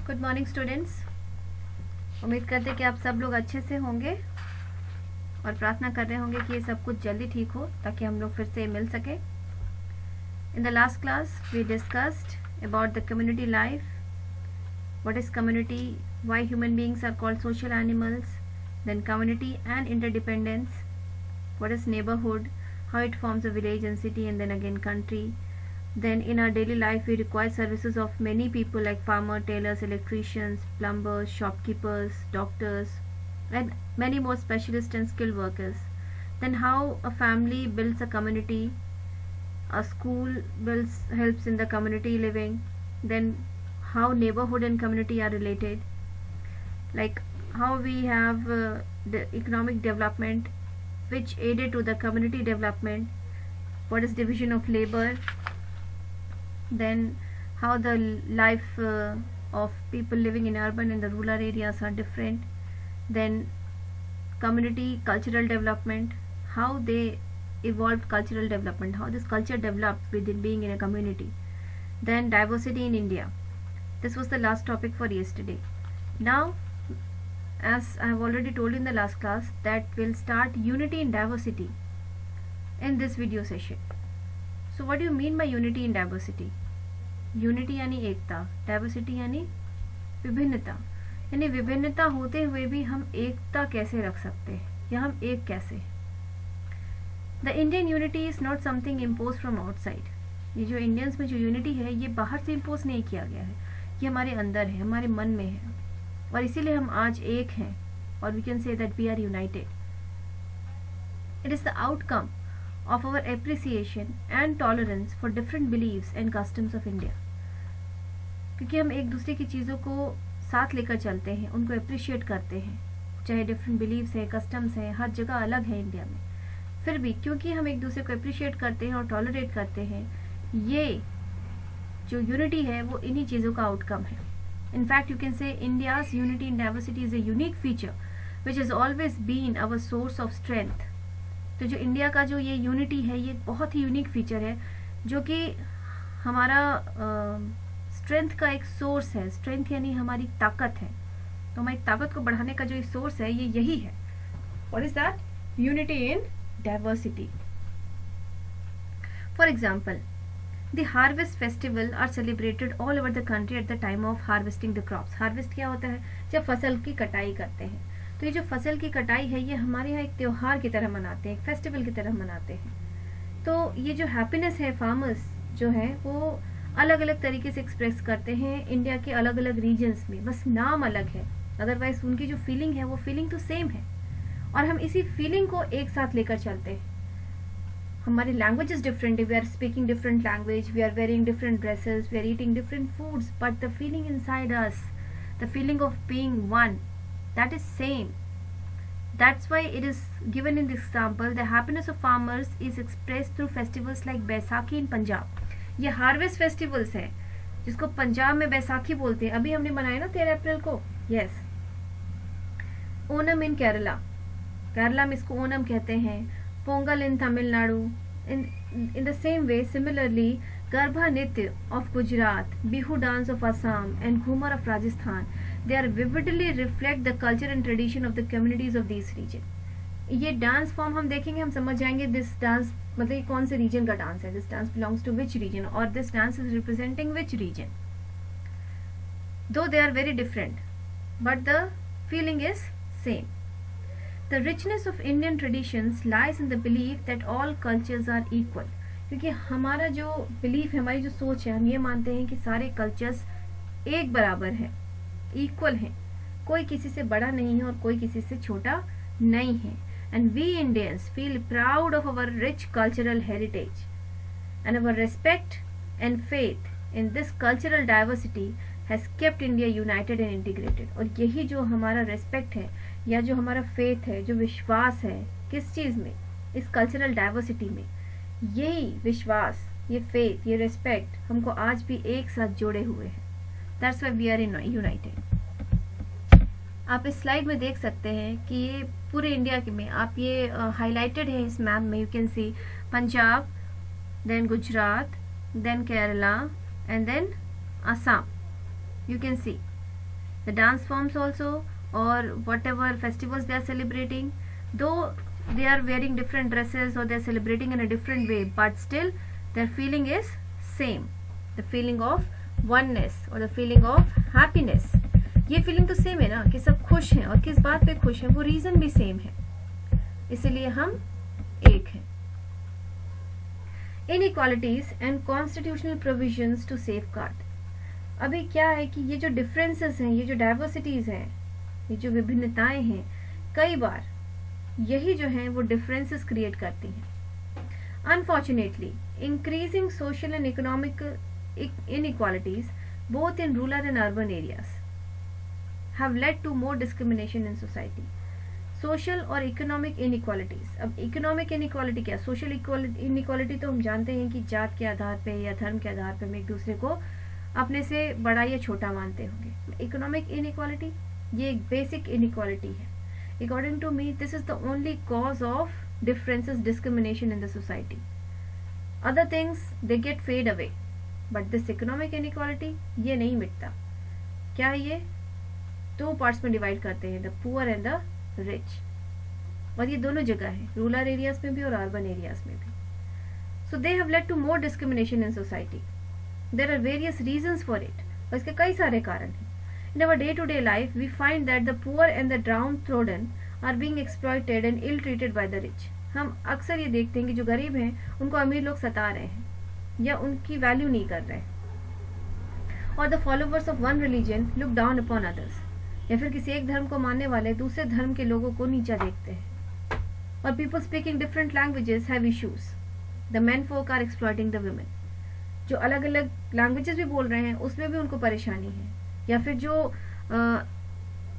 Good morning students. उम्मीद करते हैं कि आप सब लोग अच्छे से होंगे और प्रार्थना कर रहे होंगे कि ये सब कुछ जल्दी ठीक हो ताकि हम लोग फिर से मिल सके। In the last class we discussed about the community life, what is community, why human beings are called social animals, then community and interdependence, what is neighbourhood, how it forms a village and city and then again country. Then in our daily life we require services of many people like farmer, tailors, electricians, plumbers, shopkeepers, doctors and many more specialist and skilled workers. Then how a family builds a community, a school helps in the community living. Then how neighborhood and community are related, like how we have the economic development which aided to the community development, what is division of labor, then how the life of people living in urban and the rural areas are different, then community cultural development, how they evolved cultural development, how this culture developed within being in a community, then diversity in India. This was the last topic for yesterday. Now as I have already told in the last class that we'll start unity in diversity in this video session. So what do you mean by unity in diversity? Unity यानी एकता, diversity यानी विभिन्नता, यानी विभिन्नता होते हुए भी हम एकता कैसे रख सकते हैं या हम एक कैसे। The Indian unity is not something imposed from outside. ये जो इंडियंस में जो यूनिटी है ये बाहर से इम्पोज नहीं किया गया है, ये हमारे अंदर है, हमारे मन में है और इसीलिए हम आज एक हैं और we can say that we are united. It is the outcome of our appreciation and tolerance for different believes and customs of India. क्योंकि हम एक दूसरे की चीज़ों को साथ लेकर चलते हैं, उनको अप्रिशिएट करते हैं, चाहे डिफरेंट बिलीव्स हैं, कस्टम्स हैं, हर जगह अलग है इंडिया में, फिर भी क्योंकि हम एक दूसरे को अप्रिशिएट करते हैं और टॉलरेट करते हैं, ये जो यूनिटी है वो इन्हीं चीज़ों का आउटकम है. In fact, you can say India's unity in diversity is a unique feature which has always been our source of strength. तो जो इंडिया का जो ये यूनिटी है ये बहुत ही यूनिक फीचर है जो कि हमारा स्ट्रेंथ का एक सोर्स है. स्ट्रेंथ यानी हमारी ताकत है, तो हमारी ताकत को बढ़ाने का जो सोर्स है ये यही है. What is that? Unity in diversity. For example, The harvest festival are celebrated all over the country at the time of harvesting the crops. Harvest क्या होता है? जब फसल की कटाई करते हैं. तो ये जो फसल की कटाई है ये हमारे यहाँ एक त्योहार की तरह मनाते हैं, एक फेस्टिवल की तरह मनाते हैं. तो ये जो हैप्पीनेस है फार्मर्स जो है वो अलग अलग तरीके से एक्सप्रेस करते हैं इंडिया के अलग अलग रीजन्स में, बस नाम अलग है, अदरवाइज उनकी जो फीलिंग है वो फीलिंग तो सेम है और हम इसी फीलिंग को एक साथ लेकर चलते हैं. हमारी language is different, we are speaking different language, we are wearing different dresses, we are eating different foods, but the feeling inside us, the feeling of being one, that is same. That's why it is given in this example, the happiness of farmers is expressed through festivals like Baisakhi in Punjab. ये harvest festivals है जिसको पंजाब में बैसाखी बोलते हैं. अभी हमने मनाया ना 13 अप्रैल को. यस. ओनम इन केरला, केरला में इसको ओनम कहते हैं. पोंगल इन Tamil Nadu. In the same way, similarly, Garba Nitya of Gujarat, Bihu dance of Assam, and Ghumar of Rajasthan, they are vividly reflect the culture and tradition of the communities of these region. ये dance form हम देखेंगे, हम समझ जाएंगे this dance मतलब ये कौन से रीजन का डांस है, this dance belongs to which region और this dance is representing which region. Though they are very different, but the feeling is same. The richness of Indian traditions lies in the belief that all cultures are equal. क्योंकि हमारा जो belief है, हमारी जो सोच है, हम ये मानते हैं कि सारे कल्चर्स एक बराबर हैं, इक्वल हैं, कोई किसी से बड़ा नहीं है और कोई किसी से छोटा नहीं है. And we Indians feel proud of our rich cultural heritage and our respect and faith in this cultural diversity has kept India united and integrated. और यही जो हमारा रेस्पेक्ट है या जो हमारा फेथ है, जो विश्वास है किस चीज़ में, इस कल्चरल डाइवर्सिटी में, यही विश्वास, ये फेथ, ये रेस्पेक्ट हमको आज भी एक साथ जोड़े हुए हैं. That's why we are united. आप इस स्लाइड में देख सकते हैं कि ये पूरे इंडिया में आप ये हाईलाइटेड है इस मैप में. You can see Punjab, then Gujarat, then Kerala and then Assam. You can see the dance forms also, or whatever festivals they are celebrating, though they are wearing different dresses or they are celebrating in a different way, but still their feeling is same, the feeling of oneness or the feeling of happiness. ये feeling तो same है ना कि सब खुश हैं, और किस बात पे खुश हैं वो रीजन भी सेम है, इसीलिए हम एक हैं. Inequalities and constitutional provisions to safeguard. अभी क्या है कि ये जो डिफरेंसेस हैं, ये जो डाइवर्सिटीज हैं, ये जो विभिन्नताएं हैं, कई बार यही जो हैं वो डिफरेंसेस क्रिएट करती हैं. Unfortunately, increasing social and economic inequalities both in rural and urban areas have led to more discrimination in society. Social और इकोनॉमिक इनइक्वालिटीज. अब इकोनॉमिक इनइक्वालिटी क्या, सोशल इनइक्वालिटी तो हम जानते हैं कि जात के आधार पे या धर्म के आधार पे हम एक दूसरे को अपने से बड़ा या छोटा मानते होंगे. इकोनॉमिक इनइक्वालिटी ये एक बेसिक इनइक्वालिटी है. According to me this is the only cause of differences, discrimination in the society. Other things they get fade away, but this economic inequality ये नहीं मिटता. क्या है ये? 2 पार्ट्स में डिवाइड करते हैं, the poor and the rich, और ये दोनों जगह है, रूरल एरियाज में भी और अर्बन एरियाज में भी. So they have led to more discrimination in society. There are various reasons for it, और इसके कई सारे कारण हैं. In our day to day life we find that the poor and the downtrodden are being exploited and ill treated by the rich. हम अक्सर ये देखते हैं कि जो गरीब हैं उनको अमीर लोग सता रहे हैं या उनकी वैल्यू नहीं कर रहे हैं. और the followers of one religion look down upon others, या फिर किसी एक धर्म को मानने वाले दूसरे धर्म के लोगों को नीचा देखते हैं. और people speaking different languages have issues. The men folk are exploiting the women. जो अलग अलग लैंग्वेजेस भी बोल रहे हैं उसमें भी उनको परेशानी है. या फिर जो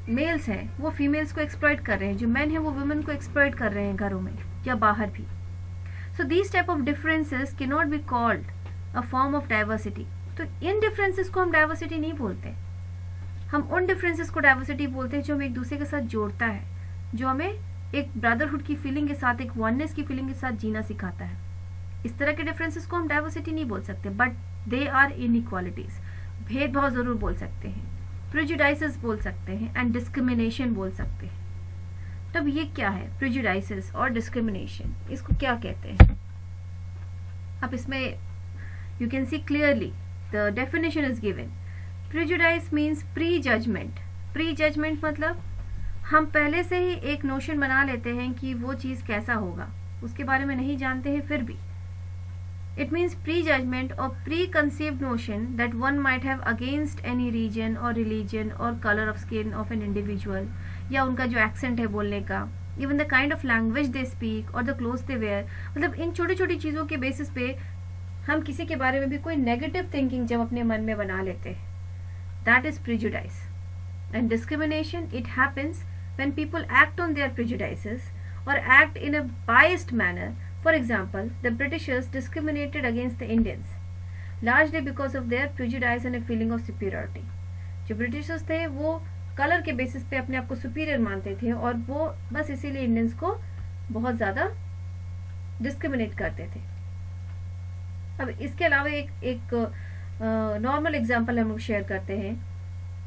मेल्स हैं वो फीमेल्स को एक्सप्लॉइट कर रहे हैं, जो मेन है वो वुमेन को एक्सप्लॉइट कर रहे हैं घरों में या बाहर भी. So these type of differences can not be called a form of diversity. तो इन डिफरेंसेस को हम डाइवर्सिटी नहीं बोलते. हम उन डिफरेंसेस को डाइवर्सिटी बोलते हैं जो हमें एक दूसरे के साथ जोड़ता है, जो हमें एक ब्रदरहुड की फीलिंग के साथ, एक वननेस की फीलिंग के साथ जीना सिखाता है. इस तरह के डिफरेंसेस को हम डाइवर्सिटी नहीं बोल सकते, बट दे आर इनइक्वालिटीज. भेदभाव जरूर बोल सकते हैं, प्रेजुडाइसेस बोल सकते हैं, एंड डिस्क्रिमिनेशन बोल सकते हैं. तब ये क्या है प्रेजुडाइसेस और डिस्क्रिमिनेशन, इसको क्या कहते हैं? अब इसमें you can see clearly the definition is given. Prejudice means pre judgement. Pre judgement मतलब हम पहले से ही एक नोशन बना लेते हैं कि वो चीज कैसा होगा, उसके बारे में नहीं जानते हैं फिर भी. इट मीन्स प्री जजमेंट और pre conceived notion that one might have against any region और रिलीजन और colour of skin of an individual, या उनका जो एक्सेंट है बोलने का, even the kind of language they speak और द क्लोथ्स दे वेयर. मतलब इन छोटी छोटी चीजों के बेसिस पे हम किसी के बारे में भी कोई नेगेटिव थिंकिंग जब अपने मन में बना लेते हैं. That is prejudice. And discrimination, it happens when people act on their prejudices or act in a biased manner. For example, the Britishers discriminated against the Indians largely because of their prejudice and a feeling of superiority. जो Britishers थे वो colour के basis पे अपने आप को superior मानते थे और वो बस इसीलिए इंडियंस को बहुत ज्यादा डिस्क्रिमिनेट करते थे. अब इसके अलावा एक नॉर्मल एग्जाम्पल हम लोग शेयर करते हैं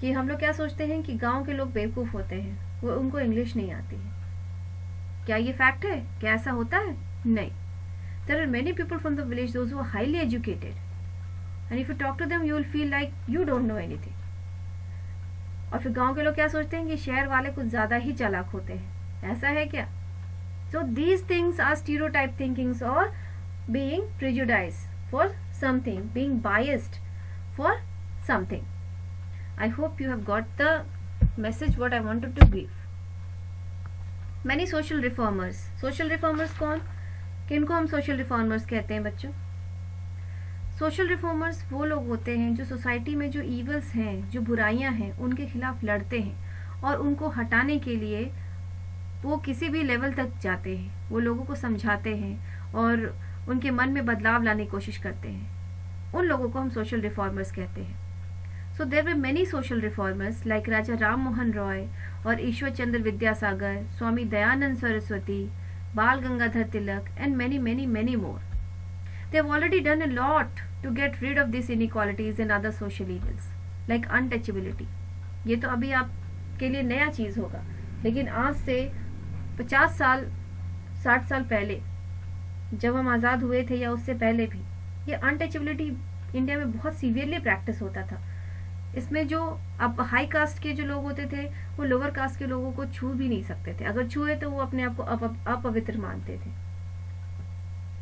कि हम लोग क्या सोचते हैं कि गांव के लोग बेवकूफ होते हैं, वो उनको इंग्लिश नहीं आती है. क्या ये फैक्ट है? क्या ऐसा होता है? नहीं. There are many people from the village those who are highly educated, and if you talk to them you will feel like you don't know anything. और फिर गांव के लोग क्या सोचते हैं कि शहर वाले कुछ ज्यादा ही चालाक होते हैं. ऐसा है क्या? So these things are stereotype thinkings और being prejudiced for something, being biased for something. I hope you have got the message what I wanted to give. Many social reformers. Social reformers कौन? किनको हम social reformers कहते हैं बच्चों? Social reformers वो लोग होते हैं जो सोसाइटी में जो evils हैं, जो बुराइयां हैं, उनके खिलाफ लड़ते हैं और उनको हटाने के लिए वो किसी भी लेवल तक जाते हैं. वो लोगों को समझाते हैं और उनके मन में बदलाव लाने की कोशिश करते हैं. उन लोगों को हम सोशल रिफॉर्मर्स कहते हैं. So there were many social reformers like Raja Ram Mohan Roy और Ishwar Chandra Vidyasagar, Swami Dayanand Saraswati, Bal Gangadhar Tilak, and many many many more. They have already done a lot to get rid of these inequalities and other social evils like untouchability. ये तो अभी आपके लिए नया चीज होगा, लेकिन आज से 50 साल 60 साल पहले जब हम आजाद हुए थे या उससे पहले भी ये अनटचेबिलिटी इंडिया में बहुत सीवियरली प्रैक्टिस होता था। इसमें जो अब हाई कास्ट के जो लोग होते थे वो लोअर कास्ट के लोगों को छू भी नहीं सकते थे, अगर छुए तो वो अपने आप को अपवित्र मानते थे,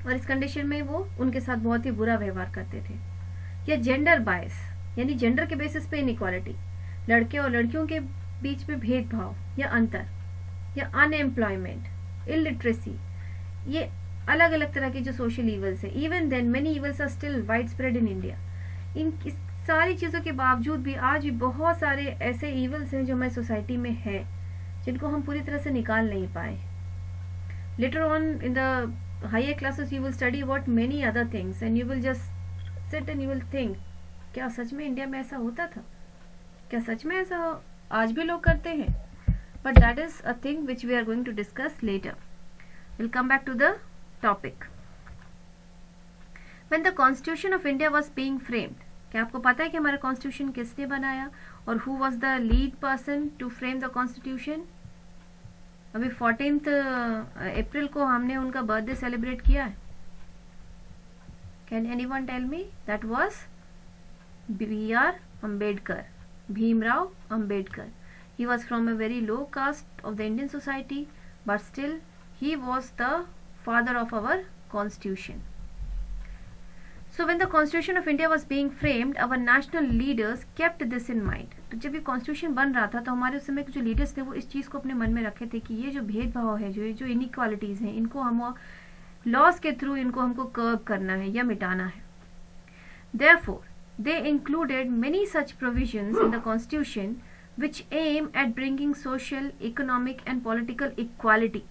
और इस कंडीशन में वो उनके साथ बहुत ही बुरा व्यवहार करते थे। या जेंडर बायस यानी जेंडर के बेसिस पे इनइक्वालिटी, लड़के और लड़कियों के बीच में भेदभाव या अंतर, या अनएम्प्लॉयमेंट, इलिटरेसी, ये अलग अलग तरह की जो सोशल ईवल्स है। Even then many evils are still widespread in India. इन सारी चीजों के बावजूद भी आज भी बहुत सारे ऐसे ईवल्स हैं जो हमारी सोसाइटी में है, जिनको हम पूरी तरह से निकाल नहीं पाए। Later on in the higher classes you will study about many other things and you will just sit and you will think, क्या सच में इंडिया में ऐसा होता था? क्या सच में ऐसा आज भी लोग करते हैं? But that is a thing which we are going to discuss later. Will come back to the topic. When the Constitution of India was being framed, क्या आपको पता है कि हमारा कॉन्स्टिट्यूशन किसने बनाया और who was the lead person to frame the Constitution? अभी 14th अप्रैल को हमने उनका बर्थडे सेलिब्रेट किया है। Can anyone tell me? That was B.R. Ambedkar, Bhimrao Ambedkar. He was from a very low caste of the Indian society, but still he was the father of our Constitution. So when the Constitution of India was being framed, our national leaders kept this in mind. तो जब ये constitution बन रहा था तो हमारे उस समय के जो लीडर्स थे वो इस चीज़ को अपने मन में रखे थे कि ये जो भेदभाव है, जो इनइक्वालिटीज़ हैं, इनको हम लॉज के थ्रू इनको हमको कर्ब करना है या मिटाना है। Therefore, they included many such provisions in the Constitution which aim at bringing social, economic and political equality.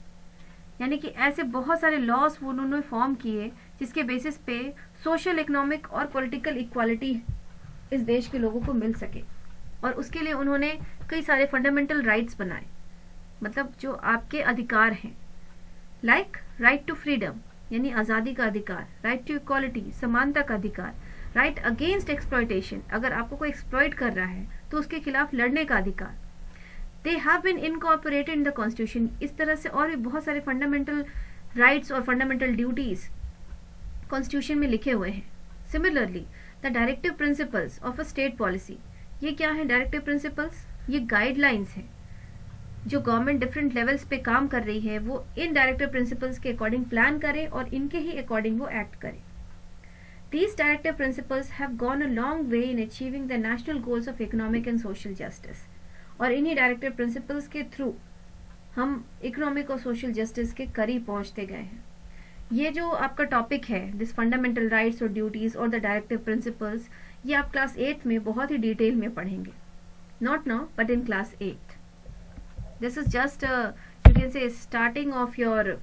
यानी कि ऐसे बहुत सारे लॉज वो उन्होंने फॉर्म किए जिसके बेसिस पे सोशल, इकोनॉमिक और पॉलिटिकल इक्वालिटी इस देश के लोगों को मिल सके, और उसके लिए उन्होंने कई सारे फंडामेंटल राइट्स बनाए, मतलब जो आपके अधिकार हैं, लाइक राइट टू फ्रीडम यानी आज़ादी का अधिकार, राइट टू इक्वालिटी समानता का अधिकार, राइट अगेंस्ट एक्सप्लॉयटेशन अगर आपको कोई एक्सप्लॉयट कर रहा है तो उसके खिलाफ लड़ने का अधिकार। They have been incorporated in the constitution. इस तरह से और भी बहुत सारे फंडामेंटल राइट्स और फंडामेंटल ड्यूटीज कॉन्स्टिट्यूशन में लिखे हुए हैं। Similarly the directive principles of a state policy, ये क्या है डायरेक्टिव प्रिंसिपल्स? ये गाइडलाइंस हैं जो गवर्नमेंट डिफरेंट लेवल्स पे काम कर रही है, वो इन डायरेक्टिव प्रिंसिपल्स के अकॉर्डिंग प्लान करे और इनके ही अकॉर्डिंग वो एक्ट करे। These directive principles have gone a long way in achieving the national goals of economic and social justice. और इन्हीं डायरेक्टिव प्रिंसिपल्स के थ्रू हम इकोनॉमिक और सोशल जस्टिस के करीब पहुंचते गए हैं। ये जो आपका टॉपिक है, दिस फंडामेंटल राइट्स और ड्यूटीज और द डायरेक्टिव प्रिंसिपल्स, ये आप क्लास 8th में बहुत ही डिटेल में पढ़ेंगे। Not now but in class 8th. This is just you can say starting of your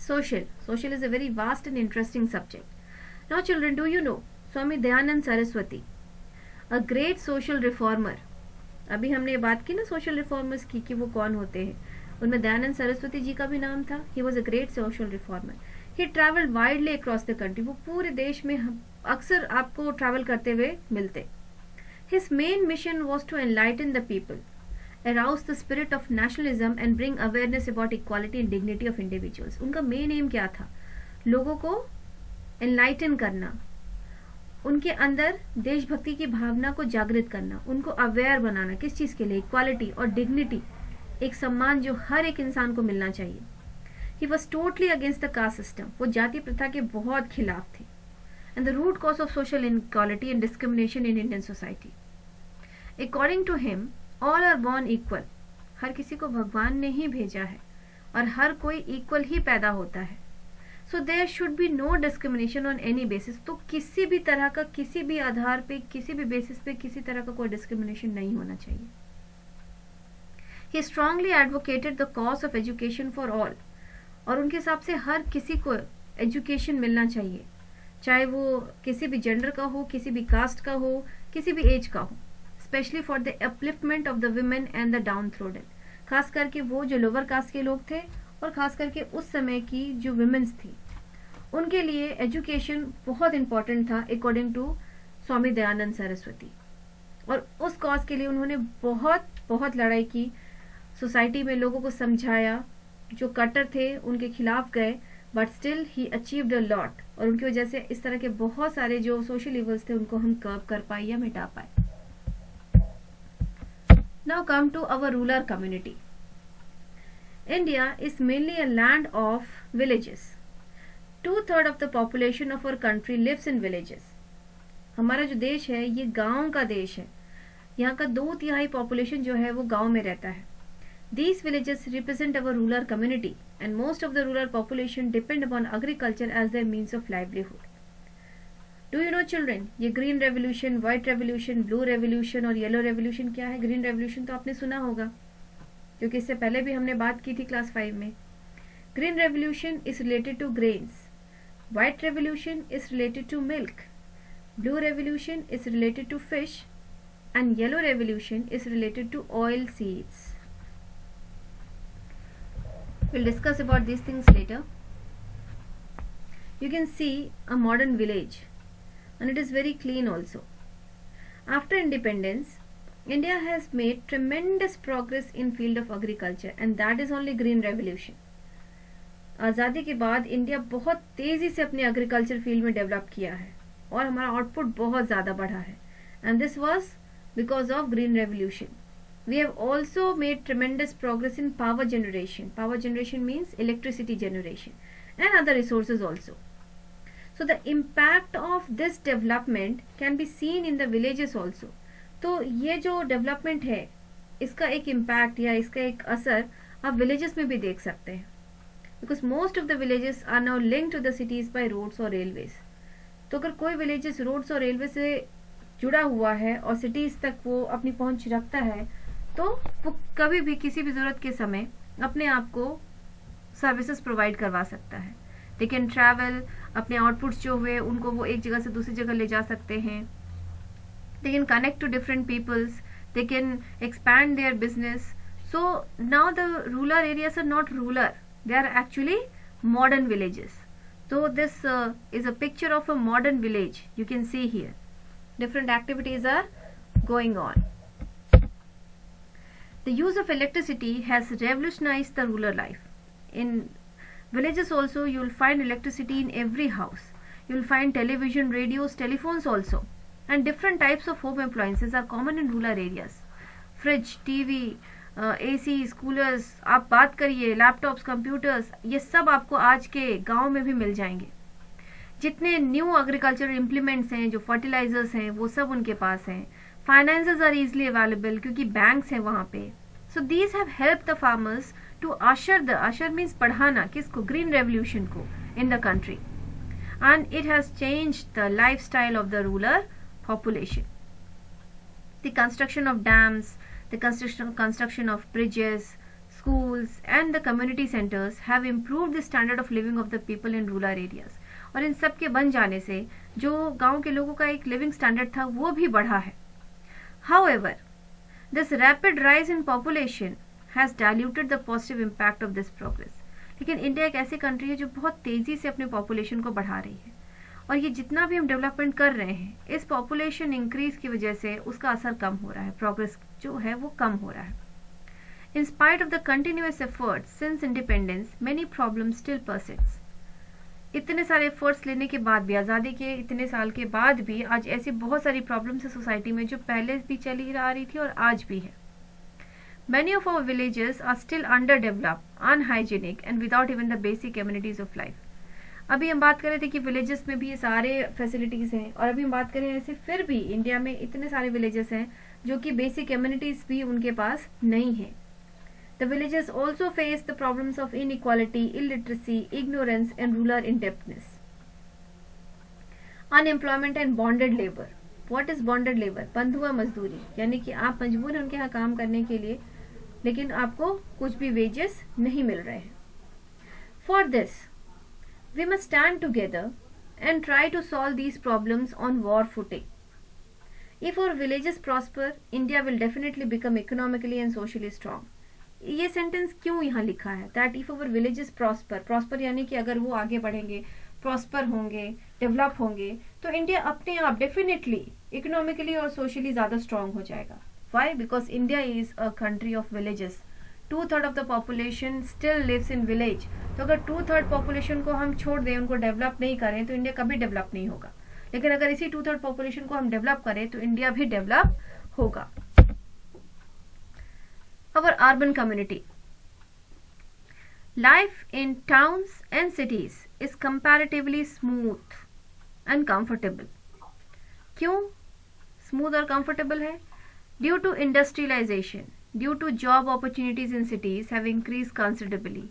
social. Social is a very vast and interesting subject. Now children, do you know Swami Dayanand Saraswati, a great social reformer? अभी हमने ये बात की ना social reformers की कि वो कौन होते हैं, उनमें दयानंद सरस्वती जी का भी नाम था। He was a great social reformer. He travelled widely across the country. वो पूरे देश में अक्सर आपको ट्रैवल करते हुए मिलते। His main mission was to enlighten the people, arouse the spirit of nationalism and bring awareness about equality and dignity of individuals. उनका मेन एम क्या था? लोगों को एनलाइटन करना, उनके अंदर देशभक्ति की भावना को जागृत करना, उनको अवेयर बनाना। किस चीज़ के लिए? इक्वालिटी और डिग्निटी, एक सम्मान जो हर एक इंसान को मिलना चाहिए। He was totally against the caste system. वो जाति प्रथा के बहुत खिलाफ थे। And the root cause of social inequality and discrimination in Indian society. According to him all are born equal. हर किसी को भगवान ने ही भेजा है और हर कोई इक्वल ही पैदा होता है। So there should be no discrimination on any basis. तो किसी भी तरह का, किसी भी आधार पे, किसी भी बेसिस पे किसी तरह का कोई डिस्क्रिमिनेशन नहीं होना चाहिए। He strongly advocated the cause of education for all. और उनके हिसाब से हर किसी को एजुकेशन मिलना चाहिए, चाहे वो किसी भी जेंडर का हो, किसी भी कास्ट का हो, किसी भी एज का हो। Specially for the upliftment of the women and the downtrodden. खास करके वो जो लोअर कास्ट के लोग थे और खास करके उस समय की जो वुमेन्स थी, उनके लिए एजुकेशन बहुत इंपॉर्टेंट था अकॉर्डिंग टू स्वामी दयानंद सरस्वती। और उस कॉज के लिए उन्होंने बहुत बहुत लड़ाई की, सोसाइटी में लोगों को समझाया, जो कट्टर थे उनके खिलाफ गए, but still he achieved a lot, और उनकी वजह से इस तरह के बहुत सारे जो सोशल इवल्स थे उनको हम कर्ब कर पाए या मिटा पाए। Now come to our rural community. India is mainly a land of villages. 2/3 of the population of our country lives in villages. हमारा जो देश है ये गांव का देश है। यहाँ का 2/3 पॉपुलेशन जो है वो गांव में रहता है। These villages represent our rural community, and most of the rural population depend upon agriculture as their means of livelihood. Do you know children, ये green revolution, white revolution, blue revolution और yellow revolution क्या है? green revolution तो आपने सुना होगा, क्योंकि इससे पहले भी हमने बात की थी क्लास 5 में। Green revolution is related to grains. White revolution is related to milk. Blue revolution is related to fish, and yellow revolution is related to oil seeds. We'll discuss about these things later. You can see a modern village, and it is very clean also. After independence, India has made tremendous progress in field of agriculture, and that is only green revolution. आज़ादी के बाद India बहुत तेजी से अपने agriculture field में develop किया है और हमारा आउटपुट बहुत ज़्यादा बढ़ा है, and this was because of green revolution. We have also made tremendous progress in power generation. Power generation means electricity generation and other resources also. So the impact of this development can be seen in the villages also. तो ये जो development है इसका एक impact या इसका एक असर आप विलेजेस में भी देख सकते हैं, because most of the villages are now linked to the cities by roads और रेलवेज। तो अगर कोई विलेजेस रोड्स और रेलवे से जुड़ा हुआ है और सिटीज तक वो अपनी पहुंच रखता है, तो वो कभी भी किसी भी जरूरत के समय अपने आप को सर्विसेज प्रोवाइड करवा सकता है। दे कैन ट्रैवल, अपने आउटपुट्स जो हुए उनको वो एक जगह से दूसरी जगह ले जा सकते हैं। They can connect to different peoples, they can expand their business. So now the rural areas are not rural, they are actually modern villages. So this is a picture of a modern village. You can see here different activities are going on. The use of electricity has revolutionized the rural life. In villages also you will find electricity in every house. You will find television, radios, telephones also, and different types of home appliances are common in rural areas. Fridge, TV, AC, coolers, आप बात करिए, laptops, computers, ये सब आपको आज के गांव में भी मिल जाएंगे। जितने न्यू एग्रीकल्चर इम्प्लीमेंट्स हैं, जो फर्टिलाइजर्स हैं, वो सब उनके पास हैं। फाइनेंसेस आर इजीली अवेलेबल क्योंकि बैंक्स हैं वहाँ पे। So these have help the farmers to usher means बढ़ाना किसको, ग्रीन रेवोल्यूशन को in the country, and it has changed the life style of the rural population. The construction of dams, the construction of bridges, schools and the community centers have improved the standard of living of the people in rural areas. और इन सब के बन जाने से जो गांव के लोगों का एक लिविंग स्टैंडर्ड था वो भी बढ़ा है। However, this rapid rise in population has diluted the positive impact of this progress. लेकिन इंडिया एक ऐसी कंट्री है जो बहुत तेजी से अपने पॉपुलेशन को बढ़ा रही है, और ये जितना भी हम डेवलपमेंट कर रहे हैं इस पॉपुलेशन इंक्रीज की वजह से उसका असर कम हो रहा है, प्रोग्रेस जो है वो कम हो रहा है। इन spite of the continuous efforts since independence many problems still persist. इतने सारे एफर्ट्स लेने के बाद भी, आज़ादी के इतने साल के बाद भी आज ऐसी बहुत सारी प्रॉब्लम्स है सोसाइटी में जो पहले भी चली आ रही थी और आज भी है। Many of our villages are still underdeveloped, unhygienic and without even the basic amenities of life. अभी हम बात कर रहे थे कि विलेजेस में भी ये सारे फैसिलिटीज हैं, और अभी हम बात करें ऐसे फिर भी इंडिया में इतने सारे विलेजेस हैं जो कि बेसिक एम्यूनिटीज भी उनके पास नहीं है। The villages also face the problems of inequality, illiteracy, ignorance and rural indebtedness, unemployment and bonded labour. What is bonded labour? बंधुआ मजदूरी, यानी कि आप मजबूर हैं उनके यहाँ काम करने के लिए, लेकिन आपको कुछ भी वेजेस नहीं मिल रहे हैं। For this we must stand together and try to solve these problems on war footing. If our villages prosper, India will definitely become economically and socially strong. ये सेंटेंस क्यों यहाँ लिखा है? That if our villages prosper यानी कि अगर वो आगे बढ़ेंगे, प्रॉस्पर होंगे, डेवलप होंगे, तो इंडिया अपने आप डेफिनेटली इकोनॉमिकली और सोशली ज़्यादा स्ट्रांग हो जाएगा. Why? Because India is a country of villages. 2/3 of the population still lives in village. तो अगर 2/3 पॉपुलेशन को हम छोड़ दें, उनको डेवलप नहीं करें, तो इंडिया कभी डेवलप नहीं होगा. लेकिन अगर इसी 2/3 पॉपुलेशन को हम डेवलप करें तो इंडिया भी डेवलप होगा. Our urban community. Life in towns and cities is comparatively smooth and comfortable. क्यों स्मूथ और कंफर्टेबल है? Due to industrialization, due to job opportunities in cities have increased considerably.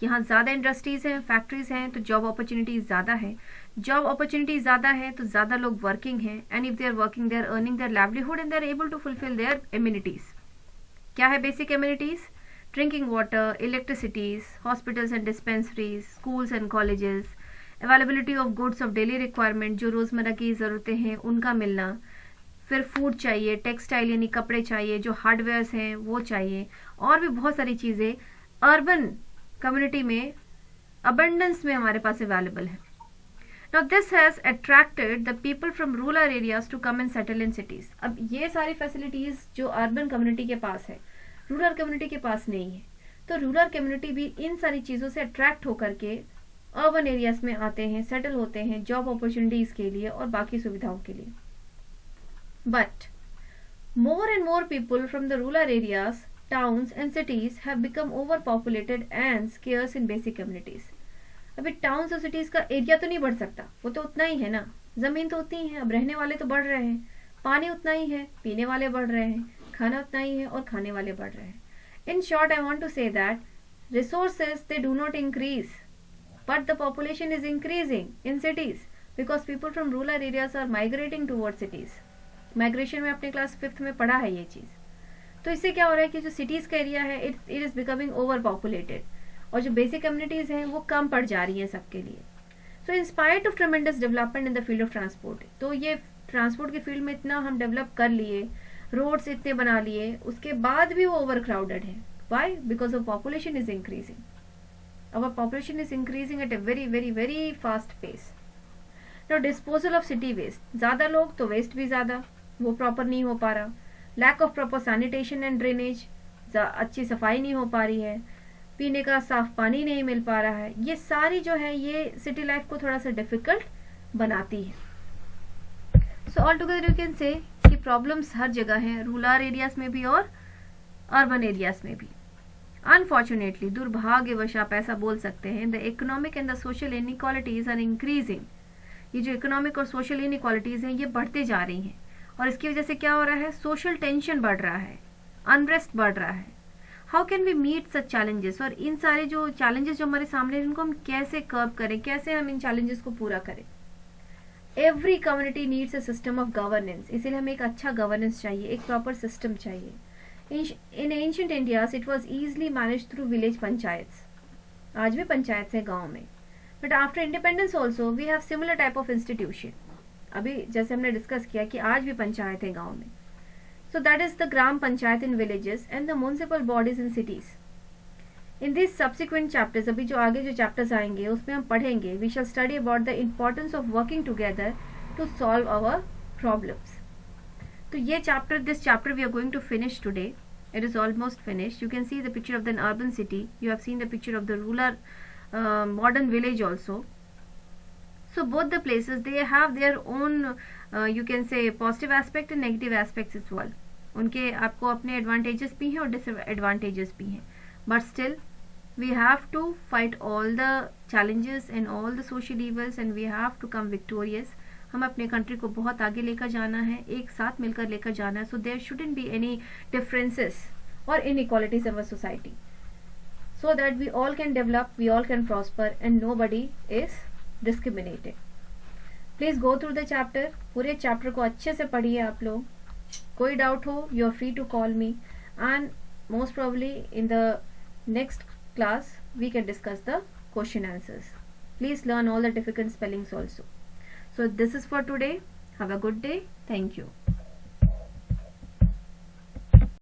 यहाँ ज़्यादा इंडस्ट्रीज हैं, फैक्ट्रीज हैं, तो जॉब अपॉर्चुनिटीज ज़्यादा है. जॉब अपॉर्चुनिटीज ज़्यादा है तो ज़्यादा लोग वर्किंग हैं, and if they are working they are earning their livelihood and they are able to fulfil their amenities. क्या है basic amenities? Drinking water, electricities, hospitals and dispensaries, schools and colleges, availability of goods of daily requirement, जो रोज़मर्रा की ज़रूरतें हैं उनका मिलना. फिर फूड चाहिए, टेक्सटाइल यानी कपड़े चाहिए, जो हार्डवेयर्स हैं वो चाहिए, और भी बहुत सारी चीज़ें अर्बन कम्युनिटी में अबंडेंस में हमारे पास अवेलेबल है. Now this has attracted the people from rural areas to come and settle in cities. अब ये सारी फैसिलिटीज जो अर्बन कम्युनिटी के पास है, रूरल कम्युनिटी के पास नहीं है, तो रूरल कम्युनिटी भी इन सारी चीज़ों से अट्रैक्ट होकर के अर्बन एरियाज में आते हैं, सेटल होते हैं जॉब अपॉर्चुनिटीज के लिए और बाकी सुविधाओं के लिए. But more and more people from the rural areas, towns and cities have become overpopulated and scarce in basic communities. अभी टाउन्स और सिटीज का एरिया तो नहीं बढ़ सकता, वो तो उतना ही है ना, जमीन तो उतनी ही है, अब रहने वाले तो बढ़ रहे हैं, पानी उतना ही है, पीने वाले बढ़ रहे हैं, खाना उतना ही है और खाने वाले बढ़ रहे हैं. In short I want to say that resources they do not increase but the population is increasing in cities because people from rural areas are migrating toward cities. Migration में अपने क्लास 5th में पढ़ा है ये चीज़. तो इससे क्या हो रहा है कि जो सिटीज़ का एरिया है it is becoming over populated, और जो बेसिक कम्युनिटीज़ हैं वो कम पड़ जा रही हैं सबके लिए. So in spite of tremendous development in the field of transport, तो ये ट्रांसपोर्ट के फील्ड में इतना हम डेवलप कर लिए, रोड्स इतने बना लिए, उसके बाद भी वो ओवर क्राउडेड है. Why? Because of population is increasing. Our population is increasing at a very very very fast pace. No disposal of city waste, ज़्यादा लोग तो वेस्ट भी ज़्यादा, वो प्रॉपर नहीं हो पा रहा. Lack of proper sanitation and drainage, अच्छी सफाई नहीं हो पा रही है, पीने का साफ पानी नहीं मिल पा रहा है. ये सारी जो है ये सिटी लाइफ को थोड़ा सा डिफिकल्ट बनाती है. So all together you can say कि प्रॉब्लम्स हर जगह हैं, रूरल एरियाज में भी और अर्बन एरियाज में भी. अनफॉर्चुनेटली, दुर्भाग्यवश आप ऐसा बोल सकते हैं, the economic and the social inequalities are increasing. ये जो इकोनॉमिक और सोशल इनइक्वालिटीज हैं ये बढ़ते जा रही हैं, और इसकी वजह से क्या हो रहा है? सोशल टेंशन बढ़ रहा है, अनरेस्ट बढ़ रहा है. How can we meet such challenges? और इन सारे जो चैलेंजेस जो हमारे सामने हैं इनको हम कैसे कर्ब करें, कैसे हम इन चैलेंजेस को पूरा करें? Every community needs a system of governance. इसीलिए हमें एक अच्छा गवर्नेंस चाहिए, एक प्रॉपर सिस्टम चाहिए. In ancient India it was easily manage through village panchayats. आज भी पंचायत है गाँव में, but after independence also we have similar type of institution. अभी जैसे हमने डिस्कस किया कि आज भी पंचायत है गाँव में. So that is the Gram Panchayat in villages and the municipal bodies in cities. In these subsequent chapters, अभी जो आगे जो chapters आएंगे उसमें हम पढ़ेंगे, we shall study about the importance of working together to solve our problems. तो ये chapter, this chapter we are going to finish today. It is almost finished. You can see the picture of the urban city. You have seen the picture of the rural modern village also. So both the places they have their own you can say positive aspect and negative aspects as well. उनके आपको अपने advantages भी हैं और disadvantages भी हैं, but still we have to fight all the challenges and all the social evils and we have to come victorious. हम अपने कंट्री को बहुत आगे लेकर जाना है, एक साथ मिलकर लेकर जाना है. So there shouldn't be any differences और inequalities in our society, so that we all can develop, we all can prosper and nobody is discriminated. Please go through the chapter. पूरे चैप्टर को अच्छे से पढ़िए आप लोग. कोई डाउट हो you are free to call me, and most probably in the next class we can discuss the question answers. Please learn all the difficult spellings also. So this is for today. Have a good day. Thank you.